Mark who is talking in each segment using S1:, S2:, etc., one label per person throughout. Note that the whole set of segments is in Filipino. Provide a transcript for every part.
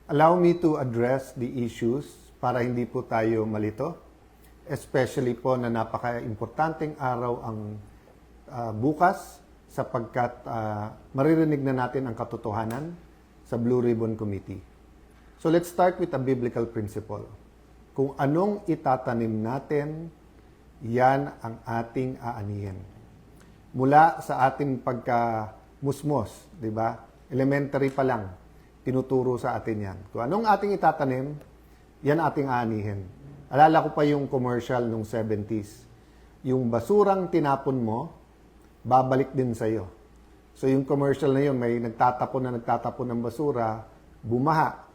S1: Allow me to address the issues para hindi po tayo malito, especially po na napaka-importanteng araw ang bukas sapagkat maririnig na natin ang katotohanan sa Blue Ribbon Committee. So let's start with a biblical principle. Kung anong itatanim natin, yan ang ating aanihin. Mula sa ating pagkamusmos, di ba? Elementary pa lang, tinuturo sa atin yan. Kung anong ating itatanim, yan ating aanihin. Alala ko pa yung commercial nung 70s. Yung basurang tinapon mo, babalik din sa'yo. So yung commercial na yun, may nagtatapon ng basura, bumaha.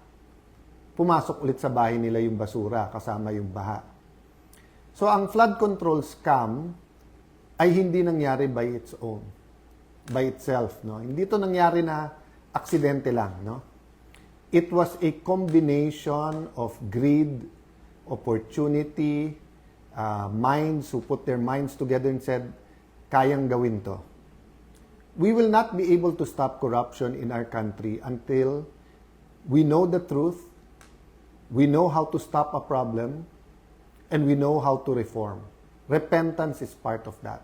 S1: Pumasok ulit sa bahay nila yung basura kasama yung baha. So ang flood control scam ay hindi nangyari by its own, by itself, no? Hindi ito nangyari na aksidente lang, no? It was a combination of greed, opportunity, minds who put their minds together and said, kayang gawin to. We will not be able to stop corruption in our country until we know the truth, we know how to stop a problem, and we know how to reform. Repentance is part of that.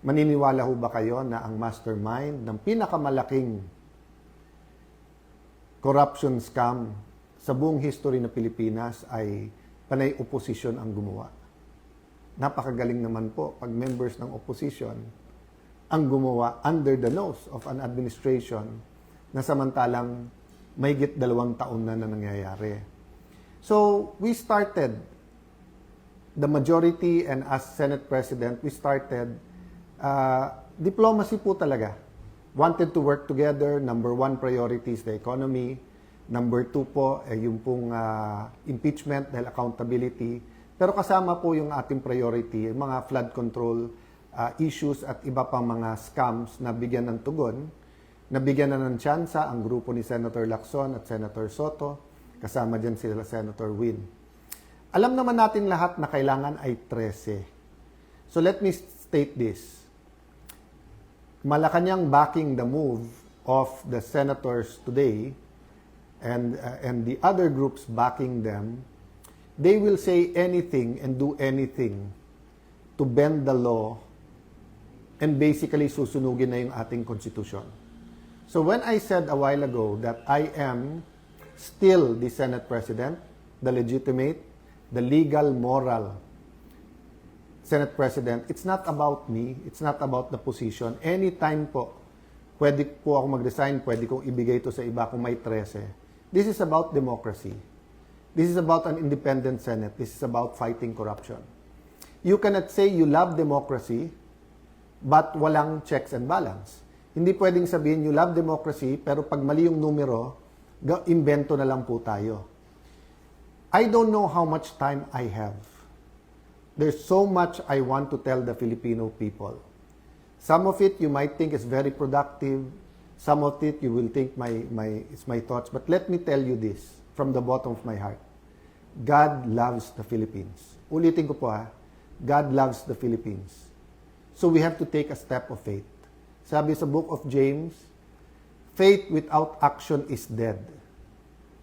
S1: Maniniwala ho ba kayo na ang mastermind ng pinakamalaking corruption scam sa buong history ng Pilipinas ay panay oposisyon ang gumawa? Napakagaling naman po pag members ng opposition ang gumawa under the nose of an administration na samantalang mahigit 2 taon na nangyayari. So, we started, the majority and as Senate President, we started diplomacy po talaga. Wanted to work together. Number 1 priority is the economy. Number 2 po, yung pong impeachment dahil accountability. Pero kasama po yung ating priority, yung mga flood control issues at iba pang mga scams na bigyan ng tugon. Nabigyan na ng tsansa ang grupo ni Senator Lacson at Senator Soto. Kasama dyan sila Senator Win. Alam naman natin lahat na kailangan ay 13. So let me state this. Malacanang backing the move of the senators today and the other groups backing them, they will say anything and do anything to bend the law and basically susunugin na yung ating konstitusyon. So when I said a while ago that I am still the Senate President, the legitimate, the legal, moral Senate President, it's not about me, it's not about the position. Anytime po, pwede po ako mag-resign, pwede kong ibigay ito sa iba kung may 13. This is about democracy. This is about an independent Senate. This is about fighting corruption. You cannot say you love democracy, but walang checks and balance. Hindi pwedeng sabihin you love democracy, pero pag mali yung numero, invento na lang po tayo. I don't know how much time I have. There's so much I want to tell the Filipino people. Some of it you might think is very productive. Some of it you will think it's my thoughts. But let me tell you this from the bottom of my heart. God loves the Philippines. Ulitin ko po God loves the Philippines. So we have to take a step of faith. Sabi sa book of James, faith without action is dead.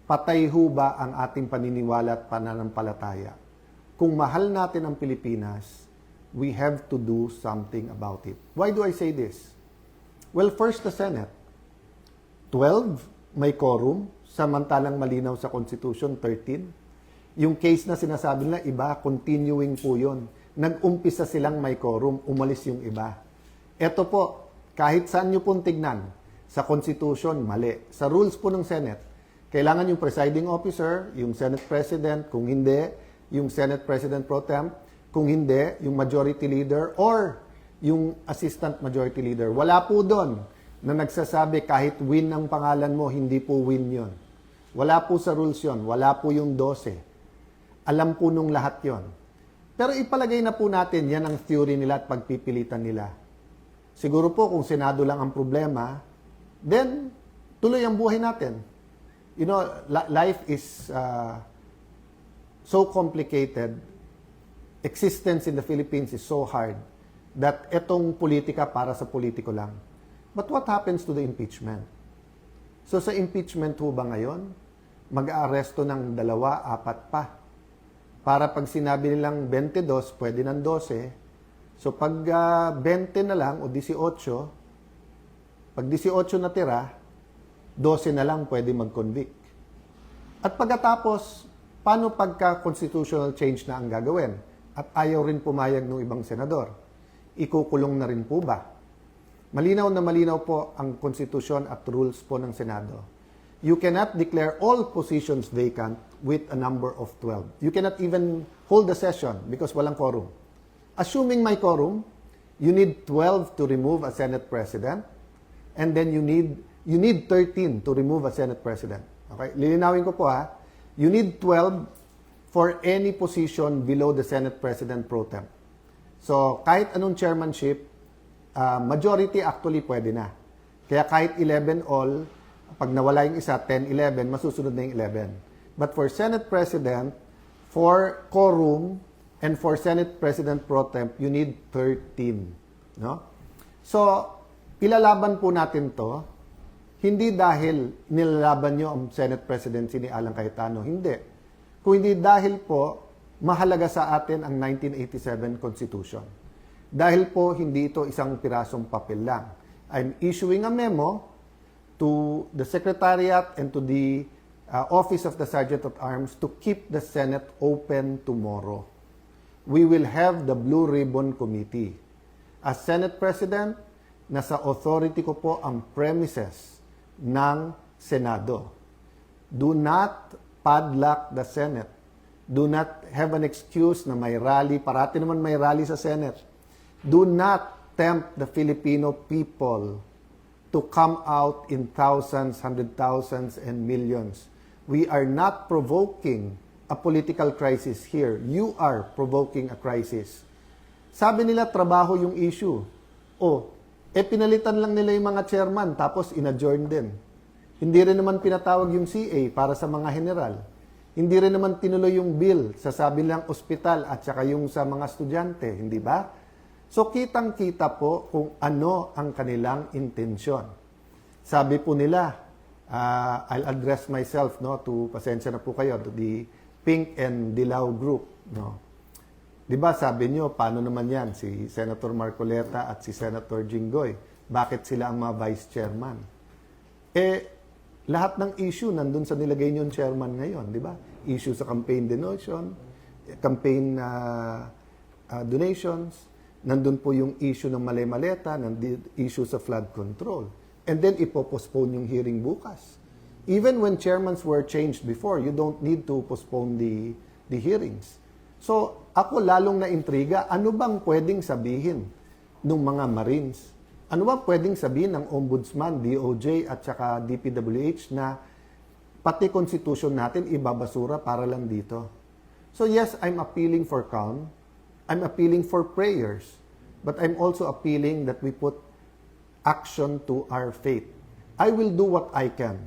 S1: Patay ho ba ang ating paniniwala at pananampalataya? Kung mahal natin ang Pilipinas, we have to do something about it. Why do I say this? Well, first the Senate. 12, may quorum, samantalang malinaw sa Constitution, 13. Yung case na sinasabi nila, iba, continuing po yun. Nag-umpisa silang may quorum, umalis yung iba. Ito po, kahit saan nyo pong tignan, sa Constitution, mali. Sa rules po ng Senate, kailangan yung presiding officer, yung Senate President, kung hindi, yung Senate President Pro Tem, kung hindi, yung Majority Leader or yung Assistant Majority Leader. Wala po doon na nagsasabi kahit win ang pangalan mo, hindi po win yon. Wala po sa rules yon. Wala po yung 12. Alam po nung lahat yon. Pero ipalagay na po natin, yan ang theory nila at pagpipilitan nila. Siguro po kung Senado lang ang problema, then tuloy ang buhay natin. You know, life is so complicated, existence in the Philippines is so hard that etong politika para sa politiko lang. But what happens to the impeachment? So sa impeachment ho ba ngayon, mag-aaresto ng 2, 4 pa. Para pag sinabi nilang 22, pwede ng 12. So pag 20 na lang o 18, pag 18 na tira, 12 na lang pwede mag-convict. At pagkatapos, paano pagka constitutional change na ang gagawin? At ayaw rin pumayag ng ibang senador. Ikukulong na rin po ba? Malinaw na malinaw po ang konstitusyon at rules po ng Senado. You cannot declare all positions vacant with a number of 12. You cannot even hold a session because walang quorum. Assuming may quorum, you need 12 to remove a Senate President, and then you need 13 to remove a Senate President. Okay? Lilinawin ko po ha. You need 12 for any position below the Senate President pro tem. So, kahit anong chairmanship, majority actually pwede na. Kaya kahit 11 all, pag nawala yung isa, 10, 11, masusunod na yung 11. But for Senate President, for quorum, and for Senate President pro temp, you need 13. No? So, ilalaban po natin to, hindi dahil nilalaban nyo ang Senate Presidency ni Alan Cayetano. Hindi. Kung hindi dahil po, mahalaga sa atin ang 1987 Constitution. Dahil po, hindi ito isang pirasong papel lang. I'm issuing a memo to the Secretariat and to the Office of the Sergeant at Arms to keep the Senate open tomorrow. We will have the Blue Ribbon Committee. As Senate President, nasa authority ko po ang premises ng Senado. Do not padlock the Senate. Do not have an excuse na may rally. Parati naman may rally sa Senate. Do not tempt the Filipino people to come out in thousands, hundred thousands, and millions. We are not provoking a political crisis here. You are provoking a crisis. Sabi nila, trabaho yung issue. Pinalitan lang nila yung mga chairman, tapos in-adjourn din. Hindi rin naman pinatawag yung CA para sa mga general. Hindi rin naman tinuloy yung bill sa sabi lang ospital at saka yung sa mga estudyante, hindi ba? So, kitang-kita po kung ano ang kanilang intensyon. Sabi po nila, I'll address myself to, pasensya na po kayo, to the Pink and Dilaw group. No? Di ba sabi nyo, paano naman yan? Si Senator Marcoleta at si Senator Jinggoy. Bakit sila ang mga vice chairman? Lahat ng issue nandun sa nilagay nyo chairman ngayon, di ba? Issue sa campaign donation, campaign donations, nandun po yung issue ng malay-maleta, nandun issue sa flood control. And then ipopostpone yung hearing bukas. Even when chairmans were changed before, you don't need to postpone the hearings. So, ako lalong na-intriga, ano bang pwedeng sabihin ng mga Marines? Ano bang pwedeng sabihin ng Ombudsman, DOJ at saka DPWH na pati Constitution natin ibabasura para lang dito? So yes, I'm appealing for calm. I'm appealing for prayers. But I'm also appealing that we put action to our faith. I will do what I can.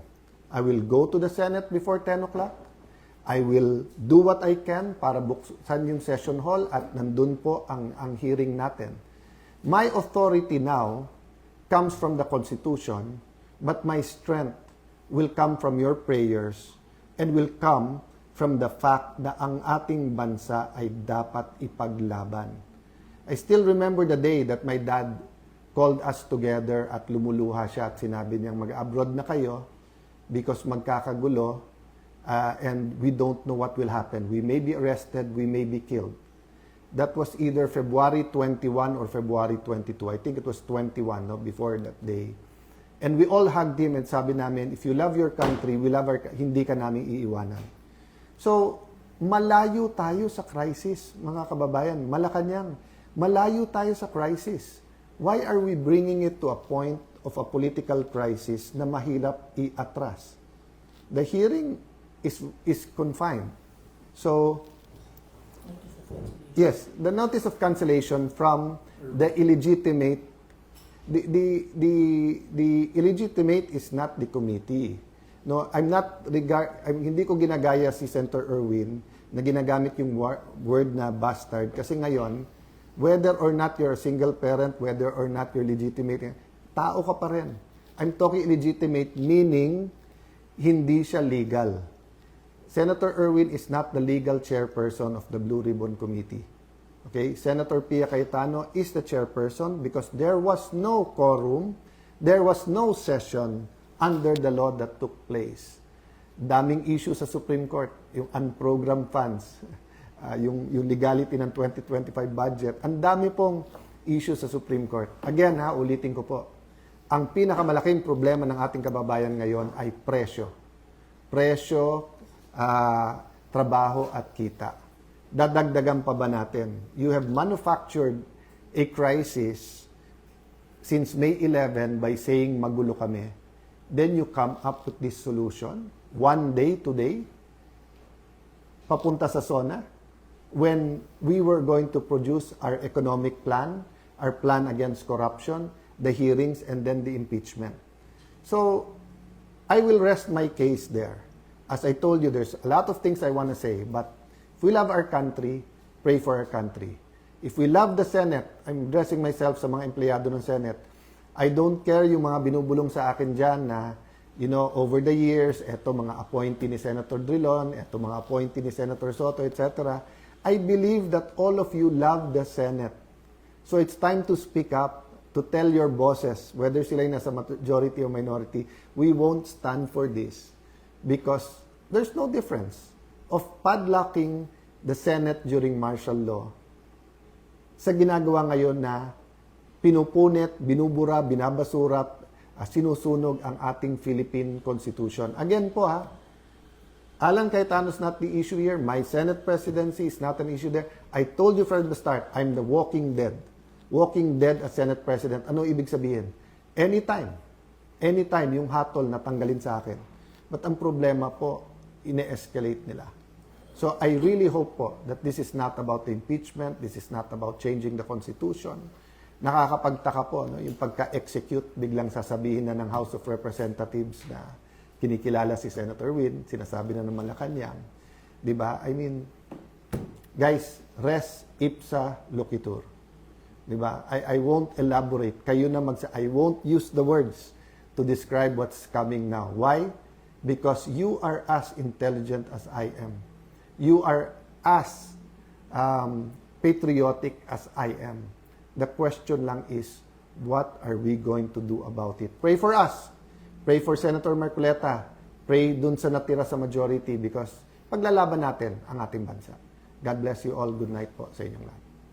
S1: I will go to the Senate before 10 o'clock. I will do what I can para buksan yung session hall at nandun po ang hearing natin. My authority now comes from the Constitution, but my strength will come from your prayers and will come from the fact na ang ating bansa ay dapat ipaglaban. I still remember the day that my dad called us together at lumuluha siya at sinabi niyang mag-abroad na kayo because magkakagulo. And we don't know what will happen. We may be arrested, we may be killed. That was either February 21 or February 22. I think it was 21, before that day. And we all hugged him and sabi namin, if you love your country, we love hindi ka namin iiwanan. So, malayo tayo sa crisis, mga kababayan. Malacanang, malayo tayo sa crisis. Why are we bringing it to a point of a political crisis na mahirap i-atras? The hearing is confined. So, yes, the notice of cancellation from the illegitimate, the illegitimate is not the committee. No, hindi ko ginagaya si Senator Erwin na ginagamit yung word na bastard kasi ngayon, whether or not you're a single parent, whether or not you're legitimate, tao ka pa rin. I'm talking illegitimate meaning hindi siya legal. Senator Erwin is not the legal chairperson of the Blue Ribbon Committee. Okay? Senator Pia Cayetano is the chairperson because there was no quorum, there was no session under the law that took place. Daming issue sa Supreme Court, yung unprogrammed funds, yung legality ng 2025 budget. Ang dami pong issue sa Supreme Court. Again, ulitin ko po, ang pinakamalaking problema ng ating kababayan ngayon ay presyo. Presyo, trabaho at kita. Dadagdagan pa ba natin? You have manufactured a crisis since May 11 by saying magulo kami. Then you come up with this solution. One day today, papunta sa SONA, when we were going to produce our economic plan, our plan against corruption, the hearings, and then the impeachment. So, I will rest my case there. As I told you, there's a lot of things I want to say, but if we love our country, pray for our country. If we love the Senate, I'm addressing myself sa mga empleyado ng Senate, I don't care yung mga binubulong sa akin dyan na, over the years, eto mga appointee ni Senator Drilon, eto mga appointee ni Senator Soto, etc. I believe that all of you love the Senate. So it's time to speak up, to tell your bosses, whether sila yung nasa majority or minority, we won't stand for this because there's no difference of padlocking the Senate during martial law sa ginagawa ngayon na pinupunit, binubura, binabasura, sinusunog ang ating Philippine Constitution. Again po Alan Cayetano is not the issue here. My Senate presidency is not an issue there. I told you from the start, I'm the walking dead. Walking dead as Senate President. Ano ibig sabihin? Anytime yung hatol na tanggalin sa akin. But ang problema po, ine-escalate nila. So I really hope po that this is not about the impeachment, this is not about changing the Constitution. Nakakapagtaka po, yung pagka-execute, biglang sasabihin na ng House of Representatives na kinikilala si Senator Win, sinasabi na ng Malacanang. Diba? I mean, guys, res ipsa loquitur. Diba? I won't elaborate. Kayo na I won't use the words to describe what's coming now. Why? Because you are as intelligent as I am. You are as patriotic as I am. The question lang is, what are we going to do about it? Pray for us. Pray for Senator Marcoleta. Pray dun sa natira sa majority because paglalaban natin ang ating bansa. God bless you all. Good night po sa inyong lahat.